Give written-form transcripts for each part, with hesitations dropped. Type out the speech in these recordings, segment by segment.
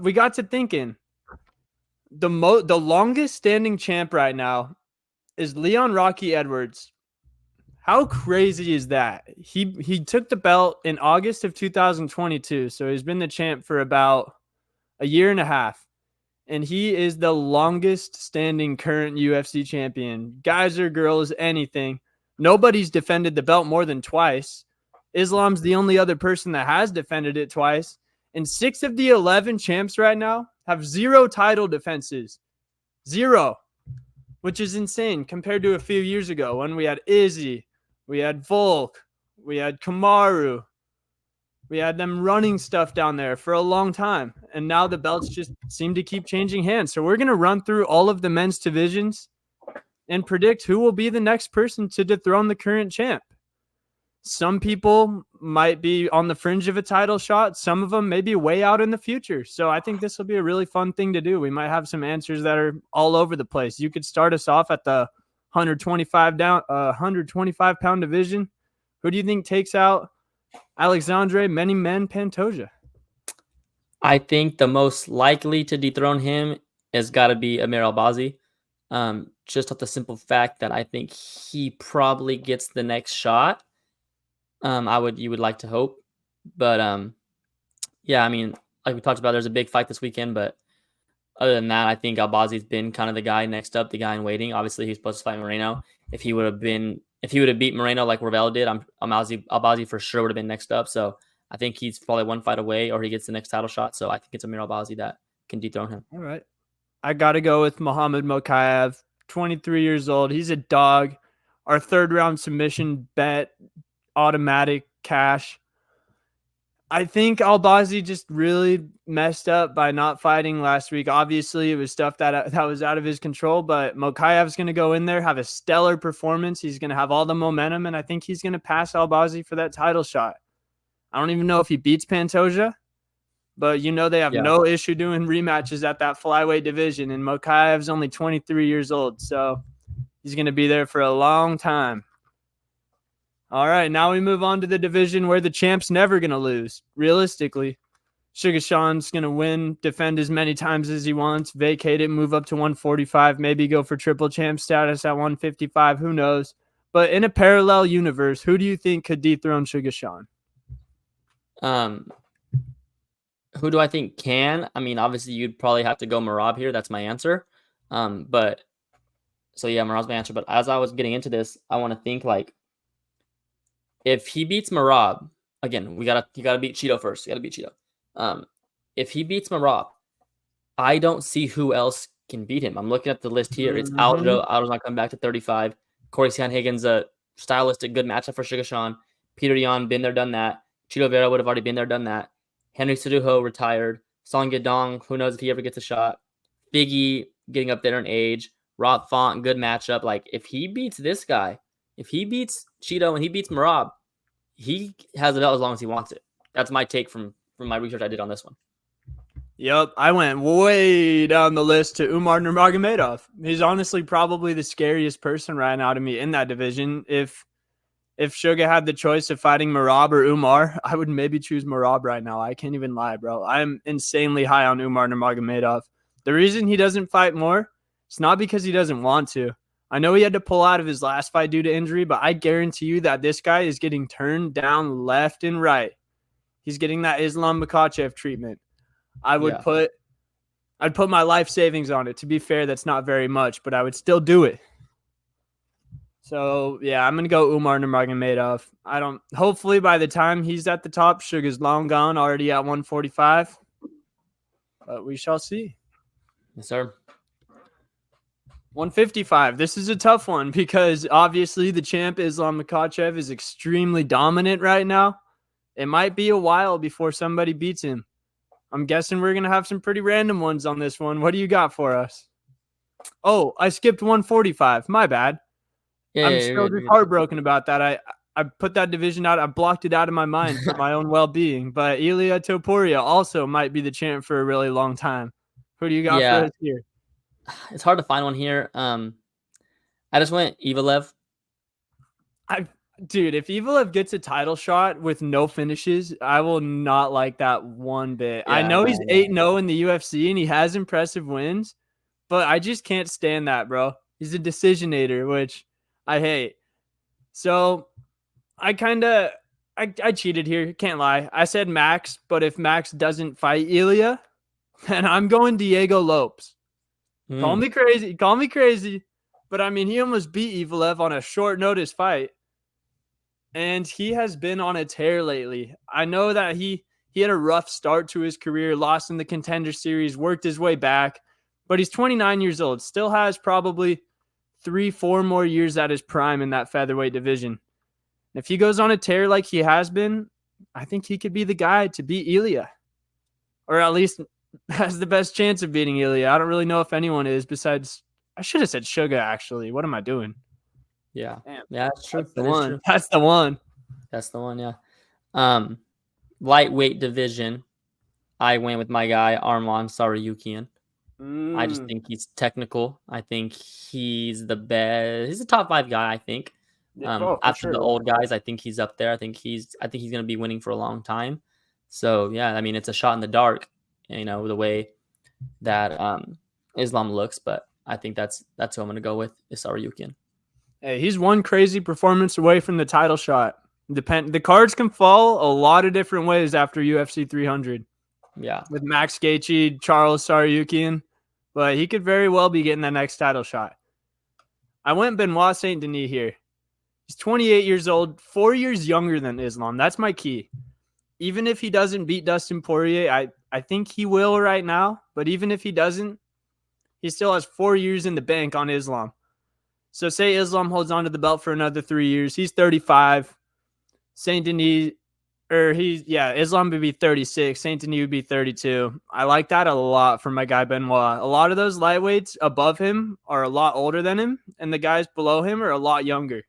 we got to thinking, the longest standing champ right now is Leon Rocky Edwards. How crazy is that? He took the belt in August of 2022, so he's been the champ for about a year and a half, and he is the longest standing current UFC champion. Guys or girls, anything. Nobody's defended the belt more than twice. Islam's the only other person that has defended it twice, and 6 of the 11 champs right now have 0 title defenses. 0, which is insane compared to a few years ago when we had Izzy, we had Volk, we had Kamaru, we had them running stuff down there for a long time. And now the belts just seem to keep changing hands. So we're going to run through all of the men's divisions and predict who will be the next person to dethrone the current champ. Some people might be on the fringe of a title shot. Some of them may be way out in the future. So I think this will be a really fun thing to do. We might have some answers that are all over the place. You could start us off at the 125 pound division. Who do you think takes out Alexandre Many Men Pantoja? I think the most likely to dethrone him has got to be Amir Albazi. Just off the simple fact that I think he probably gets the next shot. You would like to hope, but yeah, I mean, like we talked about, there's a big fight this weekend, but other than that, I think Albazi's been kind of the guy next up, the guy in waiting. Obviously, he's supposed to fight Moreno. If he would have beat Moreno like Ravel did, Albazi for sure would have been next up. So I think he's probably one fight away, or he gets the next title shot. So I think it's Amir Albazi that can dethrone him. All right, I got to go with Muhammad Mokaev, 23 years old. He's a dog. Our 3rd round submission bet, automatic cash. I think Albazi just really messed up by not fighting last week. Obviously, it was stuff that was out of his control, but Mokaev's going to go in there, have a stellar performance. He's going to have all the momentum, and I think he's going to pass Albazi for that title shot. I don't even know if he beats Pantoja, but they have no issue doing rematches at that flyweight division, and Mokaev's only 23 years old, so he's going to be there for a long time. All right, now we move on to the division where the champ's never going to lose, realistically. Sugar Sean's going to win, defend as many times as he wants, vacate it, move up to 145, maybe go for triple champ status at 155, who knows. But in a parallel universe, who do you think could dethrone Sugar Sean? Who do I think can? I mean, obviously, you'd probably have to go Merab here. That's my answer. Merab's my answer. But as I was getting into this, I want to think like, if he beats Merab, again, you gotta beat Cheeto first. You gotta beat Cheeto. If he beats Merab, I don't see who else can beat him. I'm looking at the list here. It's Aldo. Aldo's not coming back to 35. Corey Sandhagen's a stylistic good matchup for Sugar Sean. Peter Yan, been there, done that. Cheeto Vera would have already been there, done that. Henry Cejudo retired. Song Yadong, who knows if he ever gets a shot. Biggie getting up there in age. Rob Font, good matchup. Like, if he beats this guy, if he beats Cheeto and he beats Merab, he has the belt as long as he wants it. That's my take from my research I did on this one. Yep, I went way down the list to Umar Nurmagomedov. He's honestly probably the scariest person right now to me in that division. If Suga had the choice of fighting Merab or Umar, I would maybe choose Merab right now. I can't even lie, bro. I'm insanely high on Umar Nurmagomedov. The reason he doesn't fight more, it's not because he doesn't want to. I know he had to pull out of his last fight due to injury, but I guarantee you that this guy is getting turned down left and right. He's getting that Islam Makhachev treatment. I'd put my life savings on it. To be fair, that's not very much, but I would still do it. So, yeah, I'm going to go Umar Nurmagomedov. Hopefully by the time he's at the top, Sugar's long gone, already at 145. But we shall see. Yes, sir. 155. This is a tough one because obviously the champ Islam Makhachev is extremely dominant right now. It might be a while before somebody beats him. I'm guessing we're going to have some pretty random ones on this one. What do you got for us? Oh, I skipped 145. My bad. I'm still just heartbroken about that. I put that division out. I blocked it out of my mind for my own well-being. But Ilia Topuria also might be the champ for a really long time. Who do you got for us here? It's hard to find one here. I just went Evalev. Dude, if Evil gets a title shot with no finishes, I will not like that one bit. I Yeah, know he's no, yeah. 8-0 in the UFC and he has impressive wins, but I just can't stand that, bro. He's a decisionator, which I hate. So I kind of I cheated here. Can't lie. I said Max, but if Max doesn't fight Ilya, then I'm going Diego Lopes. Mm, Call me crazy, but I mean he almost beat Evil on a short notice fight, and he has been on a tear lately. I know that he had a rough start to his career, lost in the Contender Series, worked his way back, but he's 29 years old, still has probably 3-4 more years at his prime in that featherweight division. If he goes on a tear like he has been, I think he could be the guy to beat Ilya, or at least has the best chance of beating Ilya. I don't really know if anyone is besides. I should have said Sugar. Actually, what am I doing? yeah. Damn, Yeah, that's true. that's the That is one. true. That's the one. That's the one, yeah. Um, lightweight division, I went with my guy Arman Saryukian. I just Mm. think he's technical. I think he's the best. He's a top 5 guy, I think. Yeah, oh, for After the sure. old guys, I think he's up there. I think he's going to be winning for a long time. So, yeah, I mean, it's a shot in the dark, the way that Islam looks, but I think that's who I'm going to go with is Saryukian. Hey, he's one crazy performance away from the title shot. The cards can fall a lot of different ways after UFC 300 Yeah. with Max Gaethje, Charles Saryukian, but he could very well be getting that next title shot. I went Benoit Saint Denis here. He's 28 years old, 4 years younger than Islam. That's my key. Even if he doesn't beat Dustin Poirier, I think he will right now. But even if he doesn't, he still has 4 years in the bank on Islam. So say Islam holds on to the belt for another 3 years. He's 35. Saint Denis, Islam would be 36. Saint Denis would be 32. I like that a lot for my guy Benoit. A lot of those lightweights above him are a lot older than him, and the guys below him are a lot younger.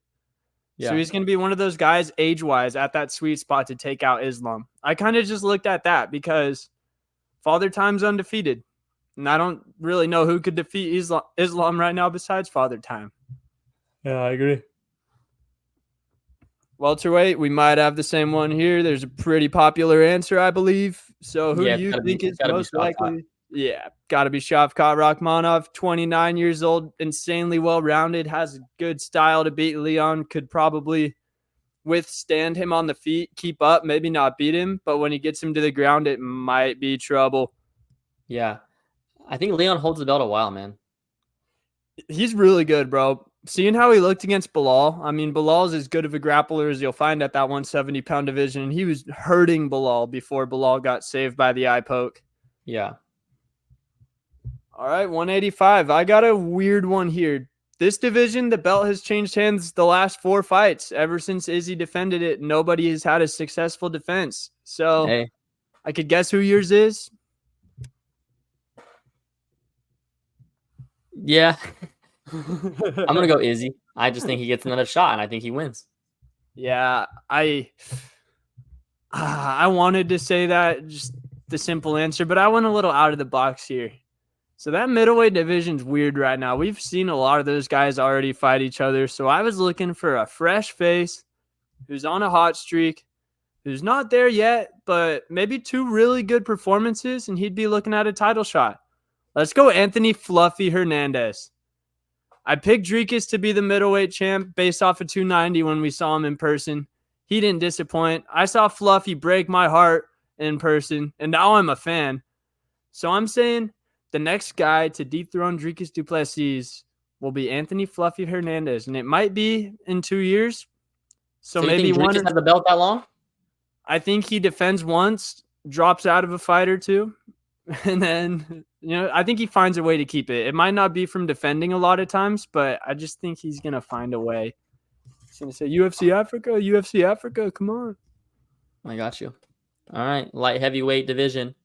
So Yeah. he's going to be one of those guys age-wise at that sweet spot to take out Islam. I kind of just looked at that because Father Time's undefeated. And I don't really know who could defeat Islam right now besides Father Time. Yeah, I agree. Welterweight, we might have the same one here. There's a pretty popular answer, I believe. So who Yeah, do it's you gotta be think it's is gotta be most Shavkat. likely? Yeah, got to be Shavkat Rakhmonov, 29 years old, insanely well-rounded, has a good style to beat Leon, could probably withstand him on the feet, keep up, maybe not beat him, but when he gets him to the ground, it might be trouble. Yeah. I think Leon holds the belt a while, man. He's really good, bro. Seeing how he looked against Bilal, I mean, Bilal's as good of a grappler as you'll find at that 170-pound division. He was hurting Bilal before Bilal got saved by the eye poke. Yeah. All right, 185. I got a weird one here. This division, the belt has changed hands the last 4 fights. Ever since Izzy defended it, nobody has had a successful defense. So Hey. I could guess who yours is. Yeah. I'm gonna go Izzy. I just think he gets another shot, and I think he wins. Yeah, I wanted to say that, just the simple answer, but I went a little out of the box here. So that middleweight division's weird right now. We've seen a lot of those guys already fight each other. So I was looking for a fresh face who's on a hot streak, who's not there yet, but maybe 2 really good performances, and he'd be looking at a title shot. Let's go Anthony Fluffy Hernandez. I picked Dricus to be the middleweight champ based off of 290 when we saw him in person. He didn't disappoint. I saw Fluffy break my heart in person, and now I'm a fan. So I'm saying the next guy to dethrone Dricus du Plessis will be Anthony Fluffy Hernandez, and it might be in 2 years. So So you maybe think one Dricus or has the belt that long? I think he defends once, drops out of a fight or two, and then I think he finds a way to keep it. It might not be from defending a lot of times, but I just think he's gonna find a way. He's gonna say UFC Africa, UFC Africa, come on. I got you. All right, light heavyweight division.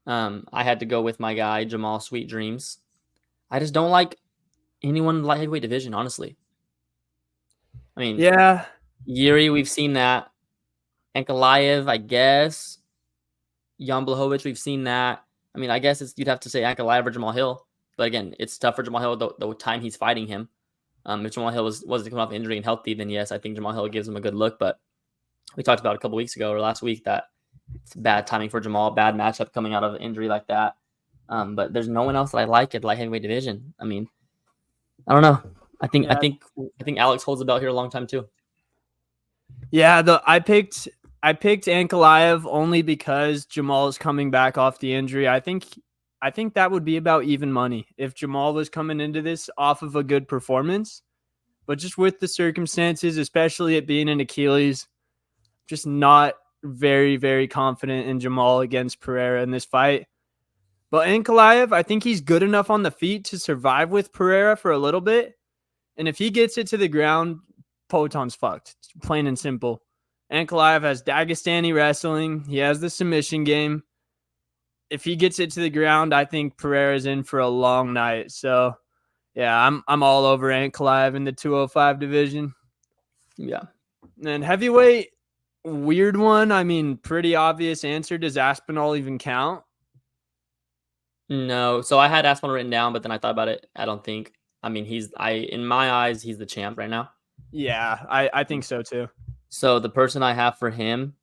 I had to go with my guy Jamal Sweet Dreams. I just don't like anyone in the light heavyweight division, honestly. I mean, Yeah, Yuri, we've seen that. Ankalaev, I guess. Jan Blachowicz, we've seen that. I mean, I guess you'd have to say Ankalaev or Jamal Hill. But again, it's tough for Jamal Hill the time he's fighting him. If Jamal Hill wasn't coming off injury and healthy, then yes, I think Jamal Hill gives him a good look. But we talked about a couple weeks ago or last week that it's bad timing for Jamal, bad matchup coming out of an injury like that. But there's no one else that I like at light heavyweight division. I mean, I don't know. I think Alex holds the belt here a long time too. Yeah, I picked Ankalaev only because Jamal is coming back off the injury. I think that would be about even money if Jamal was coming into this off of a good performance. But just with the circumstances, especially it being an Achilles, just not very, very confident in Jamal against Pereira in this fight. But Ankalaev, I think he's good enough on the feet to survive with Pereira for a little bit. And if he gets it to the ground, Poton's fucked. Plain and simple. Ankalaev has Dagestani wrestling. He has the submission game. If he gets it to the ground, I think Pereira's in for a long night. So, yeah, I'm all over Ankalaev in the 205 division. Yeah. And heavyweight, weird one. I mean, pretty obvious answer. Does Aspinall even count? No. So I had Aspinall written down, but then I thought about it. I don't think. I mean, in my eyes, he's the champ right now. Yeah, I think so too. So the person I have for him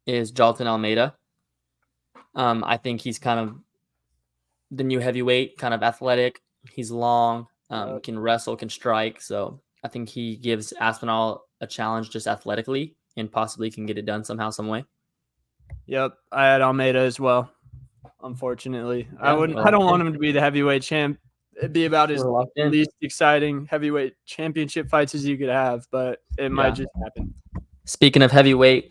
is Jalton Almeida. I think he's kind of the new heavyweight, kind of athletic. He's long, can wrestle, can strike. So I think he gives Aspinall a challenge just athletically and possibly can get it done somehow, some way. Yep, I had Almeida as well. Unfortunately, Yeah, I don't want him to be the heavyweight champ. It'd be about his least exciting heavyweight championship fights as you could have, but it might just happen. Speaking of heavyweight,